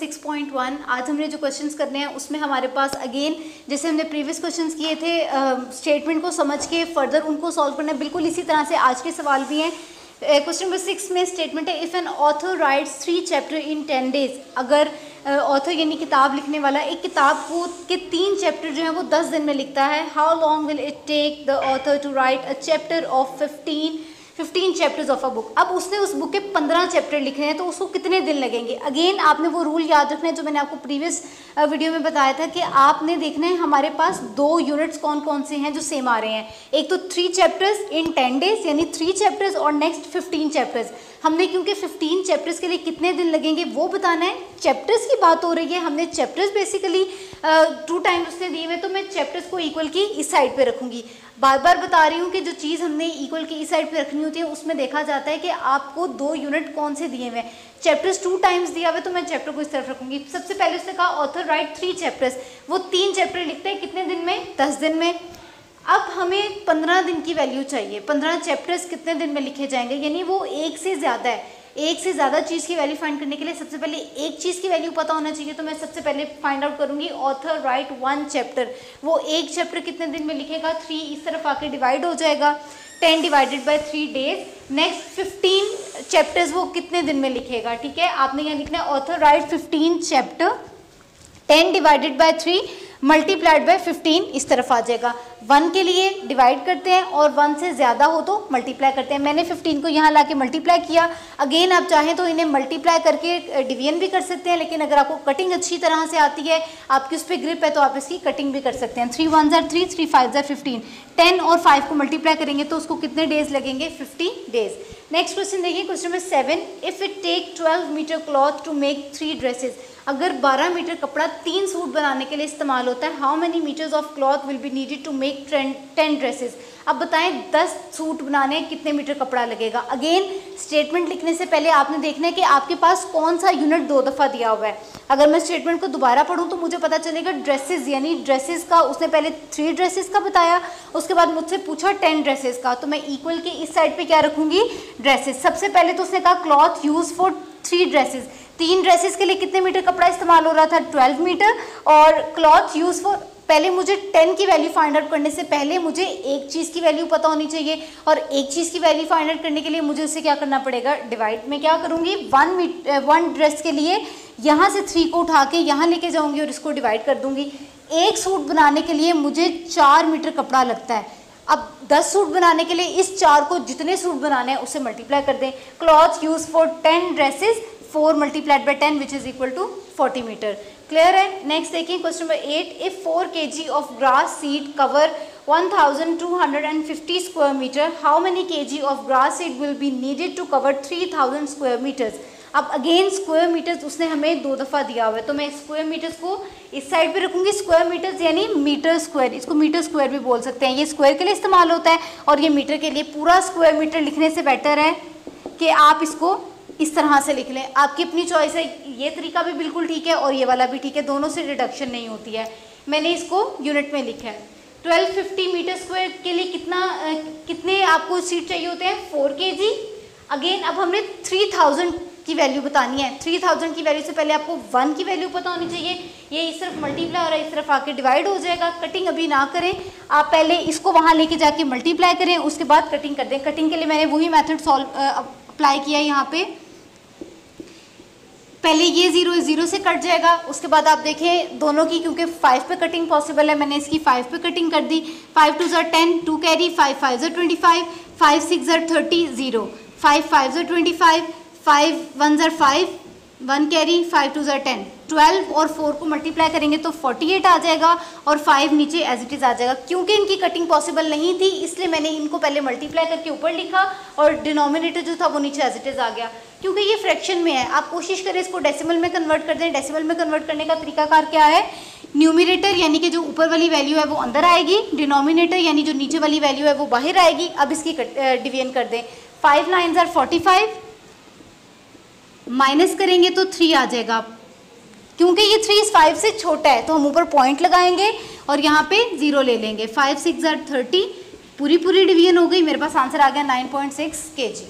6.1। आज हमने जो क्वेश्चंस करने हैं उसमें हमारे पास अगेन जैसे हमने प्रीवियस क्वेश्चंस किए थे स्टेटमेंट को समझ के फर्दर उनको सॉल्व करना है, बिल्कुल इसी तरह से आज के सवाल भी हैं। क्वेश्चन नंबर 6 में स्टेटमेंट है, if an author rights 3 chapter in 10 days. अगर ऑथर यानी किताब लिखने वाला एक किताब को के 3 चैप्टर जो है वो 10 दिन में लिखता है, how long will it take the author to write a chapter of 15 chapters of a book. अब उसने उस बुक के 15 चैप्टर लिखने हैं तो उसको कितने दिन लगेंगे। अगेन आपने वो रूल याद रखना है जो मैंने आपको प्रीवियस वीडियो में बताया था कि आपने देखना है हमारे पास 2 यूनिट्स कौन कौन से हैं जो सेम आ रहे हैं। एक तो 3 चैप्टर्स इन 10 डेज यानी 3 चैप्टर्स और नेक्स्ट 15 चैप्टर्स। हमने क्योंकि 15 चैप्टर्स के लिए कितने दिन लगेंगे वो बताना है। चैप्टर्स की बात हो रही है, हमने चैप्टर्स बेसिकली 2 टाइम्स उसने दिए हुए, तो मैं चैप्टर्स को इक्वल की इस साइड पे रखूंगी। बार बार बता रही हूँ कि जो चीज़ हमने इक्वल की इस साइड पे रखनी होती है उसमें देखा जाता है कि आपको 2 यूनिट कौन से दिए हुए हैं। चैप्टर्स 2 टाइम्स दिया हुआ है तो मैं चैप्टर को इस तरफ रखूंगी। सबसे पहले उसने कहा ऑथर राइट 3 चैप्टर्स, वो 3 चैप्टर लिखते हैं कितने दिन में, 10 दिन में। अब हमें 15 दिन की वैल्यू चाहिए, 15 चैप्टर्स कितने दिन में लिखे जाएंगे, यानी वो एक से ज़्यादा है। एक से ज़्यादा चीज़ की वैल्यू फाइंड करने के लिए सबसे पहले एक चीज़ की वैल्यू पता होना चाहिए, तो मैं सबसे पहले फाइंड आउट करूंगी ऑथर राइट 1 चैप्टर। वो एक चैप्टर कितने दिन में लिखेगा, 3 इस तरफ आके डिवाइड हो जाएगा, 10 divided by 3 days. Next 15 chapters वो कितने दिन में लिखेगा, ठीक है। आपने यहाँ लिखना है author right 15 chapter, 10 divided by 3 multiplied by 15 इस तरफ आ जाएगा। 1 के लिए डिवाइड करते हैं और 1 से ज़्यादा हो तो मल्टीप्लाई करते हैं। मैंने 15 को यहाँ लाके मल्टीप्लाई किया। अगेन आप चाहें तो इन्हें मल्टीप्लाई करके डिवीजन भी कर सकते हैं, लेकिन अगर आपको कटिंग अच्छी तरह से आती है, आपकी उस पर ग्रिप है, तो आप इसकी कटिंग भी कर सकते हैं। 3 1 3, 3 5 15। 10 और 5 को मल्टीप्लाई करेंगे तो उसको कितने डेज लगेंगे, 50 डेज। नेक्स्ट क्वेश्चन देखिए, question number 7, if it take 12 metre cloth to make 3 dresses. अगर 12 मीटर कपड़ा 3 सूट बनाने के लिए इस्तेमाल होता है, how many metres of cloth will be needed to make 10 dresses. अब बताएं 10 सूट बनाने कितने मीटर कपड़ा लगेगा। अगेन स्टेटमेंट लिखने से पहले आपने देखना है कि आपके पास कौन सा यूनिट 2 दफ़ा दिया हुआ है। अगर मैं स्टेटमेंट को दोबारा पढ़ूँ तो मुझे पता चलेगा ड्रेसेस यानी ड्रेसेस का उसने पहले 3 ड्रेसेस का बताया, उसके बाद मुझसे पूछा 10 ड्रेसेस का, तो मैं इक्वल के इस साइड पे क्या रखूंगी, ड्रेसेस। सबसे पहले तो उसने कहा cloth use for 3 dresses. 3 dresses के लिए कितने मीटर कपड़ा इस्तेमाल हो रहा था, 12 मीटर। और क्लॉथ यूज फॉर, पहले मुझे 10 की वैल्यू फाइंड आउट करने से पहले मुझे एक चीज़ की वैल्यू पता होनी चाहिए, और एक चीज़ की वैल्यू फाइंड आउट करने के लिए मुझे उससे क्या करना पड़ेगा, डिवाइड। में क्या करूँगी, 1 ड्रेस के लिए यहाँ से 3 को उठा के यहाँ लेके जाऊँगी और इसको डिवाइड कर दूँगी। एक सूट बनाने के लिए मुझे 4 मीटर कपड़ा लगता है। अब 10 सूट बनाने के लिए इस 4 को जितने सूट बनाने हैं उससे मल्टीप्लाई कर दें। Cloth use for 10 dresses, 4 multiplied by 10 which is equal to 40 metre. Clear है। नेक्स्ट देखिए question number 8, if 4 kg of grass seed cover 1250 square metre, how many kg of grass seed will be needed to cover 3000 square metres. अब again square metres उसने हमें 2 दफ़ा दिया हुआ है, तो मैं स्क्वायर मीटर्स को इस साइड पे रखूंगी। स्क्वायर मीटर्स यानी मीटर स्क्वायर, इसको मीटर स्क्वायर भी बोल सकते हैं। ये स्क्वायर के लिए इस्तेमाल होता है और ये मीटर के लिए। पूरा स्क्वायर मीटर लिखने से बेटर है कि आप इसको इस तरह से लिख लें, आपकी अपनी चॉइस है। ये तरीका भी बिल्कुल ठीक है और ये वाला भी ठीक है, दोनों से डिडक्शन नहीं होती है। मैंने इसको यूनिट में लिखा है। 1250 मीटर स्क्वायर के लिए कितने आपको सीट चाहिए होते हैं, 4 kg। अगेन अब हमने 3000 की वैल्यू बतानी है। 3000 की वैल्यू से पहले आपको 1 की वैल्यू पता होनी चाहिए। ये इस तरफ मल्टीप्लाई हो रहा है, इस तरफ आके डिवाइड हो जाएगा। कटिंग अभी ना करें, आप पहले इसको वहाँ लेके जाके मल्टीप्लाई करें, उसके बाद कटिंग कर दें। कटिंग के लिए मैंने वही मेथड अप्लाई किया है यहाँ पे। पहले ये 0 से कट जाएगा, उसके बाद आप देखें दोनों की, क्योंकि 5 पे कटिंग पॉसिबल है, मैंने इसकी 5 पे कटिंग कर दी। 5 2 10, 2 कैरी, 5 5 25, 5 6 30, 0, 5 5 25, 5 1 5, 1 कैरी, 5 2 10। 12 और 4 को मल्टीप्लाई करेंगे तो 48 आ जाएगा और 5 नीचे एज इट इज़ आ जाएगा। क्योंकि इनकी कटिंग पॉसिबल नहीं थी इसलिए मैंने इनको पहले मल्टीप्लाई करके ऊपर लिखा और डिनोमिनेटर जो था वो नीचे एज इट इज़ आ गया। क्योंकि ये फ्रैक्शन में है, आप कोशिश करें इसको डेसिमल में कन्वर्ट कर दें। डेसिमल में कन्वर्ट करने का तरीकाकार क्या है, न्यूमिनेटर यानी कि जो ऊपर वाली वैल्यू है वो अंदर आएगी, डिनोमिनेटर यानी जो नीचे वाली वैल्यू है वो बाहर आएगी। अब इसकी डिवीजन कर दें। 5 9 45, माइनस करेंगे तो 3 आ जाएगा। क्योंकि ये 3 इस 5 से छोटा है तो हम ऊपर पॉइंट लगाएंगे और यहाँ पे 0 ले लेंगे। 5 6 30, पूरी डिवीजन हो गई, मेरे पास आंसर आ गया 9.6 kg।